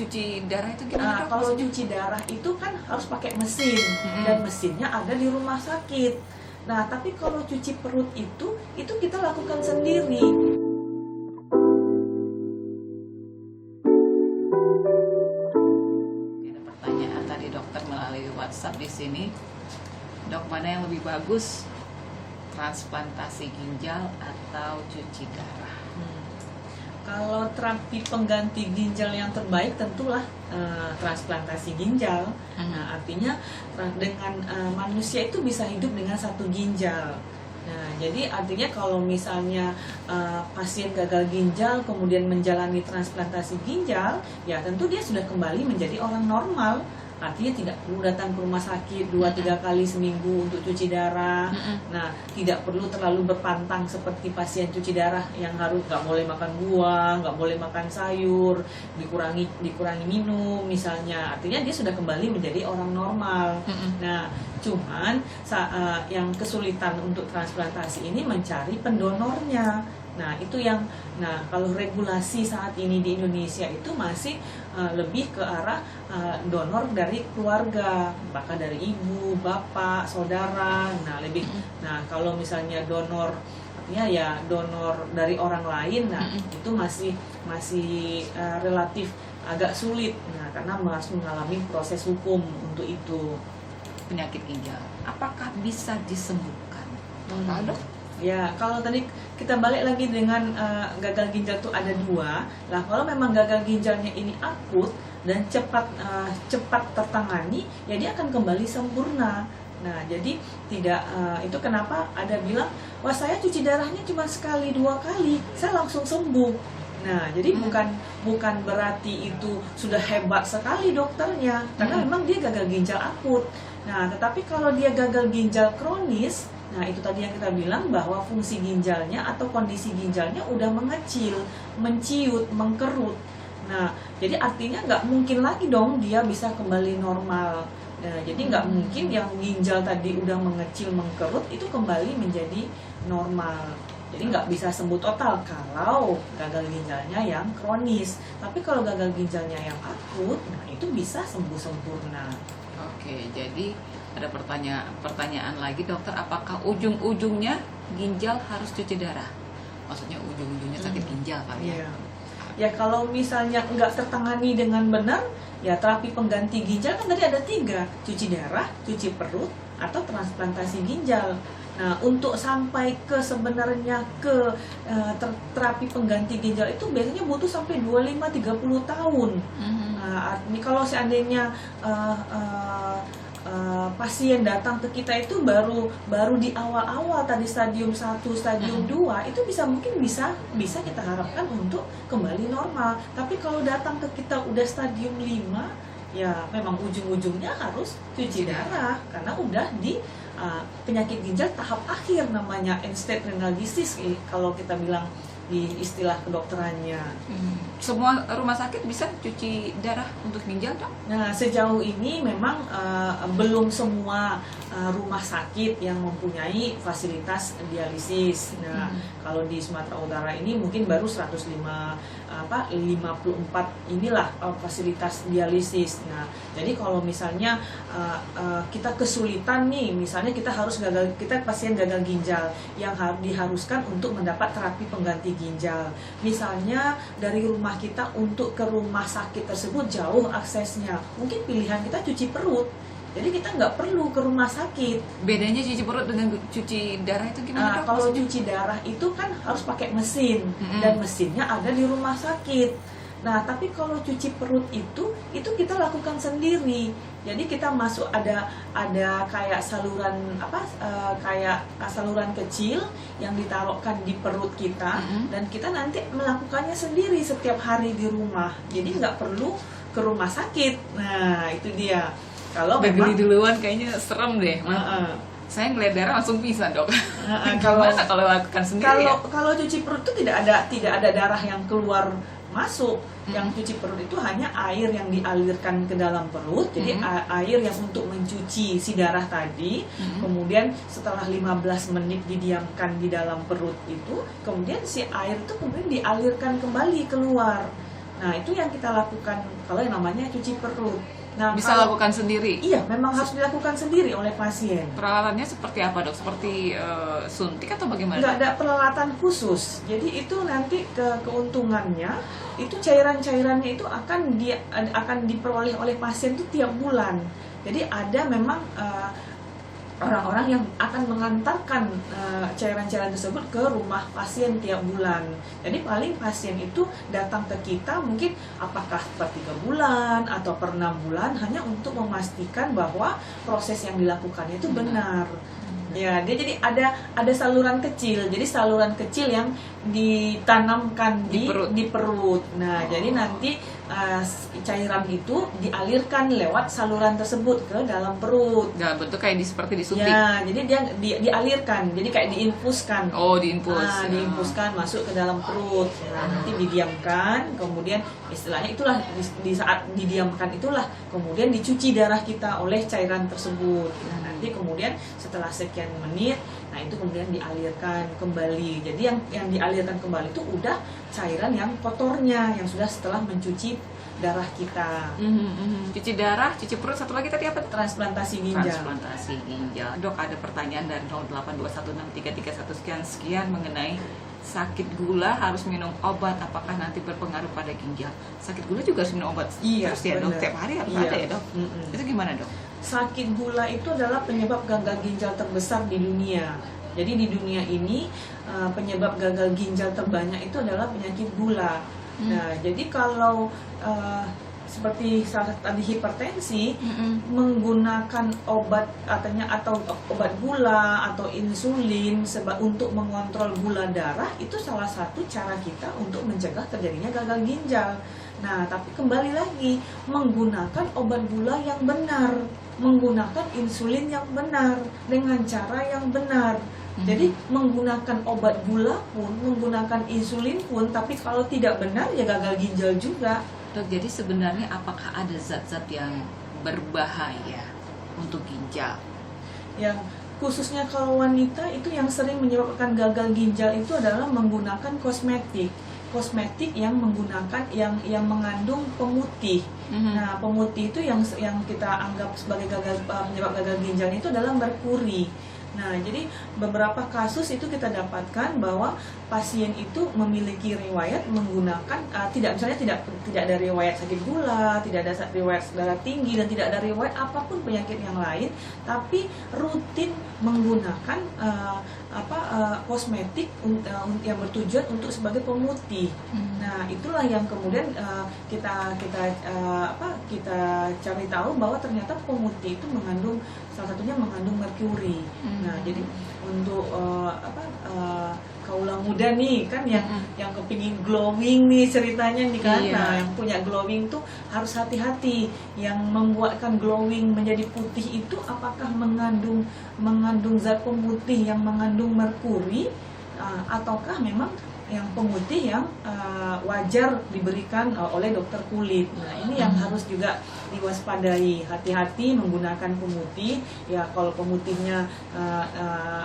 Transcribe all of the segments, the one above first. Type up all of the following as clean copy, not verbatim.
cuci darah itu gimana, Dok? Kalau cuci darah itu kan harus pakai mesin, dan mesinnya ada di rumah sakit. Nah, tapi kalau cuci perut itu kita lakukan sendiri. Ada pertanyaan tadi dokter melalui WhatsApp di sini. Dok, mana yang lebih bagus? Transplantasi ginjal atau cuci darah? Kalau terapi pengganti ginjal yang terbaik tentulah transplantasi ginjal. Nah, artinya dengan manusia itu bisa hidup dengan satu ginjal. Nah, jadi artinya kalau misalnya pasien gagal ginjal kemudian menjalani transplantasi ginjal, ya tentu dia sudah kembali menjadi orang normal. Artinya tidak perlu datang ke rumah sakit 2-3 kali seminggu untuk cuci darah. Nah, tidak perlu terlalu berpantang seperti pasien cuci darah yang harus nggak boleh makan buah, nggak boleh makan sayur, dikurangi minum misalnya. Artinya dia sudah kembali menjadi orang normal. Nah, cuman yang kesulitan untuk transplantasi ini mencari pendonornya. Nah, itu kalau regulasi saat ini di Indonesia itu masih lebih ke arah donor dari keluarga, bahkan dari ibu, bapak, saudara. Nah, kalau misalnya donor artinya ya donor dari orang lain, nah itu masih relatif agak sulit. Nah, karena harus mengalami proses hukum untuk itu. Penyakit ginjal, apakah bisa disembuhkan? Dok? Ya, kalau tadi kita balik lagi dengan gagal ginjal itu ada 2. Lah, kalau memang gagal ginjalnya ini akut dan cepat tertangani, ya dia akan kembali sempurna. Nah, jadi tidak itu kenapa ada bilang, wah saya cuci darahnya cuma sekali 2 kali, saya langsung sembuh. Nah, jadi bukan berarti itu sudah hebat sekali dokternya, karena memang dia gagal ginjal akut. Nah, tetapi kalau dia gagal ginjal kronis, nah itu tadi yang kita bilang bahwa fungsi ginjalnya atau kondisi ginjalnya udah mengecil, menciut, mengkerut. Nah, jadi artinya nggak mungkin lagi dong dia bisa kembali normal. Nah, jadi nggak mungkin yang ginjal tadi udah mengecil, mengkerut itu kembali menjadi normal. Jadi nggak bisa sembuh total kalau gagal ginjalnya yang kronis. Tapi kalau gagal ginjalnya yang akut, nah itu bisa sembuh sempurna. Oke, jadi ada pertanyaan lagi, dokter, apakah ujung-ujungnya ginjal harus cuci darah? Maksudnya ujung-ujungnya sakit ginjal kali ya? Ya, kalau misalnya nggak tertangani dengan benar, ya terapi pengganti ginjal kan tadi ada 3, cuci darah, cuci perut, atau transplantasi ginjal. Nah, untuk sampai ke sebenarnya ke terapi pengganti ginjal itu biasanya butuh sampai 25-30 tahun. Nah, ini kalau seandainya pasien datang ke kita itu baru di awal-awal tadi stadium 1, stadium 2 itu mungkin bisa kita harapkan untuk kembali normal. Tapi kalau datang ke kita udah stadium 5, ya memang ujung-ujungnya harus cuci darah karena udah di penyakit ginjal tahap akhir, namanya end stage renal disease kalau kita bilang di istilah kedokterannya. Semua rumah sakit bisa cuci darah untuk ginjal, Dok? Nah, sejauh ini memang belum semua rumah sakit yang mempunyai fasilitas dialisis. Nah, kalau di Sumatera Utara ini mungkin baru 54 inilah fasilitas dialisis. Nah, jadi kalau misalnya kita kesulitan nih, misalnya kita pasien gagal ginjal yang diharuskan untuk mendapat terapi pengganti ginjal. Misalnya dari rumah kita untuk ke rumah sakit tersebut jauh aksesnya. Mungkin pilihan kita cuci perut. Jadi kita nggak perlu ke rumah sakit. Bedanya cuci perut dengan cuci darah itu gimana, Dok? Kalau cuci darah itu kan harus pakai mesin, dan mesinnya ada di rumah sakit. Nah, tapi kalau cuci perut itu kita lakukan sendiri. Jadi kita masuk ada kayak saluran kayak saluran kecil yang ditaruhkan di perut kita, dan kita nanti melakukannya sendiri setiap hari di rumah. Jadi nggak perlu ke rumah sakit. Nah, itu dia. Kalau beli duluan kayaknya serem deh. Saya ngeliat darah langsung pingsan, Dok. Kalau lakukan sendiri kalau cuci perut itu tidak ada darah yang keluar masuk. Yang cuci perut itu hanya air yang dialirkan ke dalam perut. Jadi air yang untuk mencuci si darah tadi. Kemudian setelah 15 menit didiamkan di dalam perut itu, kemudian si air itu kemudian dialirkan kembali keluar. Nah, itu yang kita lakukan kalau yang namanya cuci perut. Nah, Bisa lakukan sendiri? Iya, memang harus dilakukan sendiri oleh pasien. Peralatannya seperti apa, Dok? Seperti suntik atau bagaimana? Nggak ada peralatan khusus. Jadi itu nanti keuntungannya itu cairan-cairannya itu akan diperoleh oleh pasien itu tiap bulan. Jadi ada memang orang-orang yang akan mengantarkan cairan-cairan tersebut ke rumah pasien tiap bulan. Jadi paling pasien itu datang ke kita mungkin apakah per 3 bulan atau per 6 bulan hanya untuk memastikan bahwa proses yang dilakukannya itu benar. Ya, dia jadi ada saluran kecil. Jadi saluran kecil yang ditanamkan di perut. Nah, jadi nanti cairan itu dialirkan lewat saluran tersebut ke dalam perut. Dalam bentuk kayak seperti disuntik. Ya, jadi dia dialirkan. Jadi kayak diinfuskan. Oh, diinfus. Diinfuskan masuk ke dalam perut. Nah, nanti didiamkan, kemudian istilahnya itulah di saat didiamkan itulah kemudian dicuci darah kita oleh cairan tersebut. Nah, nanti kemudian setelah sekian menit, nah itu kemudian dialirkan kembali. Jadi yang dialirkan kembali itu udah cairan yang kotornya yang sudah setelah mencuci darah kita. Cuci darah, cuci perut, satu lagi tadi apa? Transplantasi ginjal. Transplantasi ginjal. Dok, ada pertanyaan dari 082163331 sekian mengenai sakit gula harus minum obat, apakah nanti berpengaruh pada ginjal? Sakit gula juga harus minum obat terus ya, Dok? Tiap hari harus ada ya, Dok? Itu gimana, Dok? Sakit gula itu adalah penyebab gagal ginjal terbesar di dunia. Jadi di dunia ini penyebab gagal ginjal terbanyak itu adalah penyakit gula. Nah, jadi kalau seperti tadi hipertensi, menggunakan obat atau obat gula atau insulin untuk mengontrol gula darah itu salah satu cara kita untuk mencegah terjadinya gagal ginjal. Nah, tapi kembali lagi menggunakan obat gula yang benar, menggunakan insulin yang benar dengan cara yang benar. Jadi menggunakan obat gula pun, menggunakan insulin pun, tapi kalau tidak benar ya gagal ginjal juga. Dok, jadi sebenarnya apakah ada zat-zat yang berbahaya untuk ginjal? Yang khususnya kalau wanita itu yang sering menyebabkan gagal ginjal itu adalah menggunakan kosmetik yang menggunakan yang mengandung pemutih. Nah, pemutih itu yang kita anggap sebagai penyebab gagal ginjal itu adalah merkuri. Nah, jadi beberapa kasus itu kita dapatkan bahwa pasien itu memiliki riwayat menggunakan tidak ada riwayat sakit gula, tidak ada riwayat darah tinggi, dan tidak ada riwayat apapun penyakit yang lain, tapi rutin menggunakan kosmetik yang bertujuan untuk sebagai pemutih. Nah, itulah yang kemudian kita cari tahu bahwa ternyata pemutih itu salah satunya mengandung merkuri. Nah, jadi untuk kaula muda nih kan yang kepingin glowing nih ceritanya nih kan. Nah, yang punya glowing tuh harus hati-hati. Yang membuatkan glowing menjadi putih itu apakah mengandung zat pemutih yang mengandung merkuri ataukah memang yang pemutih yang wajar diberikan oleh dokter kulit. Nah, ini yang harus juga diwaspadai. Hati-hati menggunakan pemutih. Ya, kalau pemutihnya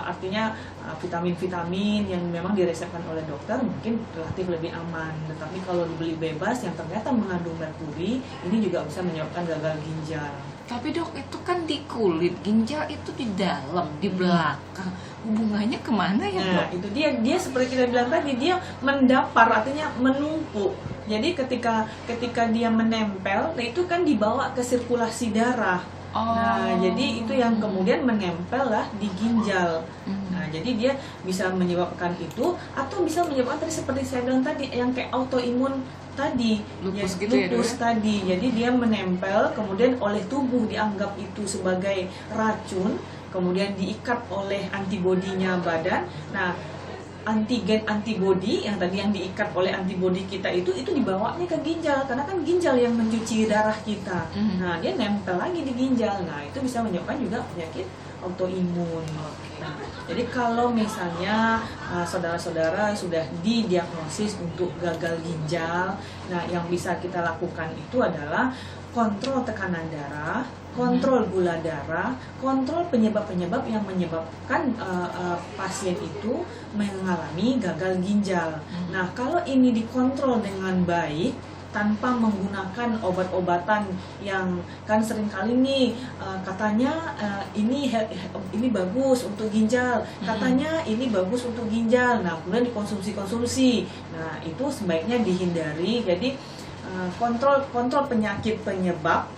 artinya vitamin-vitamin yang memang diresepkan oleh dokter mungkin relatif lebih aman. Tetapi kalau dibeli bebas yang ternyata mengandung merkuri, ini juga bisa menyebabkan gagal ginjal. Tapi Dok, itu kan di kulit, ginjal itu di dalam, di belakang. Hubungannya kemana ya, Dok? Nah, itu dia seperti kita bilang tadi, dia mendapar, artinya menumpuk. Jadi ketika dia menempel, nah itu kan dibawa ke sirkulasi darah. Nah, jadi itu yang kemudian menempel lah di ginjal. Nah, jadi dia bisa menyebabkan itu atau bisa menyebabkan tadi seperti saya bilang tadi yang kayak autoimun tadi, lupus ya, gitu lupus tadi. Jadi dia menempel, kemudian oleh tubuh dianggap itu sebagai racun, kemudian diikat oleh antibodinya badan. Nah, antigen antibodi yang tadi yang diikat oleh antibodi kita itu dibawanya ke ginjal, karena kan ginjal yang mencuci darah kita. Nah, dia nempel lagi di ginjal. Nah, itu bisa menyebabkan juga penyakit autoimun. Nah, jadi kalau misalnya saudara-saudara sudah didiagnosis untuk gagal ginjal, nah yang bisa kita lakukan itu adalah kontrol tekanan darah, kontrol gula darah, kontrol penyebab-penyebab yang menyebabkan pasien itu mengalami gagal ginjal. Nah, kalau ini dikontrol dengan baik, tanpa menggunakan obat-obatan yang kan seringkali nih katanya ini bagus untuk ginjal, katanya ini bagus untuk ginjal. Nah, kemudian dikonsumsi. Nah, itu sebaiknya dihindari. Jadi kontrol penyakit penyebab,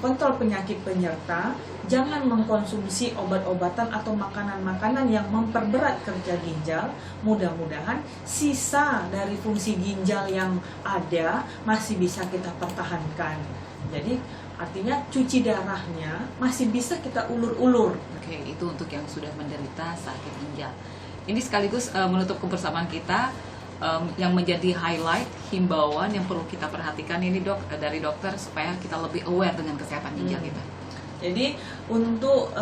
kontrol penyakit penyerta. Jangan mengkonsumsi obat-obatan atau makanan-makanan yang memperberat kerja ginjal. Mudah-mudahan sisa dari fungsi ginjal yang ada masih bisa kita pertahankan. Jadi artinya cuci darahnya masih bisa kita ulur-ulur. Oke, itu untuk yang sudah menderita sakit ginjal. Ini sekaligus menutup kebersamaan kita, yang menjadi highlight himbauan yang perlu kita perhatikan ini dok, dari dokter, supaya kita lebih aware dengan kesehatan ginjal kita. Jadi untuk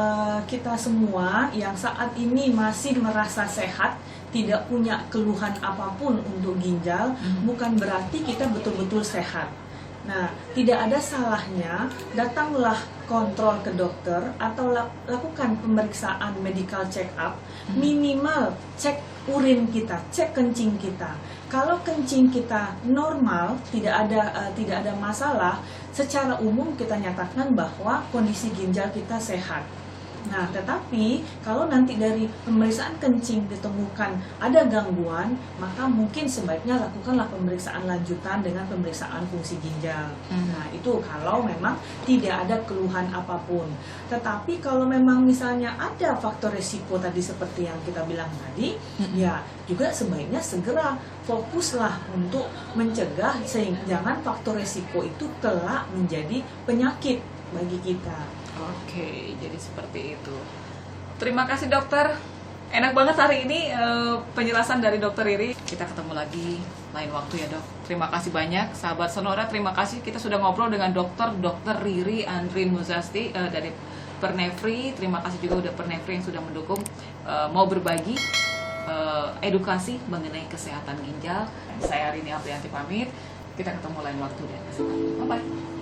kita semua yang saat ini masih merasa sehat, tidak punya keluhan apapun untuk ginjal, bukan berarti kita betul-betul sehat. Nah, tidak ada salahnya datanglah kontrol ke dokter atau lakukan pemeriksaan medical check up, minimal cek urin kita, cek kencing kita. Kalau kencing kita normal, tidak ada masalah, secara umum kita nyatakan bahwa kondisi ginjal kita sehat. Nah, tetapi kalau nanti dari pemeriksaan kencing ditemukan ada gangguan, maka mungkin sebaiknya lakukanlah pemeriksaan lanjutan dengan pemeriksaan fungsi ginjal. Nah, itu kalau memang tidak ada keluhan apapun. Tetapi kalau memang misalnya ada faktor resiko tadi seperti yang kita bilang tadi, ya juga sebaiknya segera fokuslah untuk mencegah, sehingga jangan faktor resiko itu kelak menjadi penyakit bagi kita. Oke, jadi seperti itu. Terima kasih dokter. Enak banget hari ini penjelasan dari dokter Riri. Kita ketemu lagi lain waktu ya dok. Terima kasih banyak sahabat Sonora. Terima kasih, kita sudah ngobrol dengan Dr. Riri Andrin Muzasti dari Pernefri. Terima kasih juga udah Pernefri yang sudah mendukung, mau berbagi edukasi mengenai kesehatan ginjal. Saya Rini Aprianti pamit. Kita ketemu lain waktu dan kesempatan. Bye bye.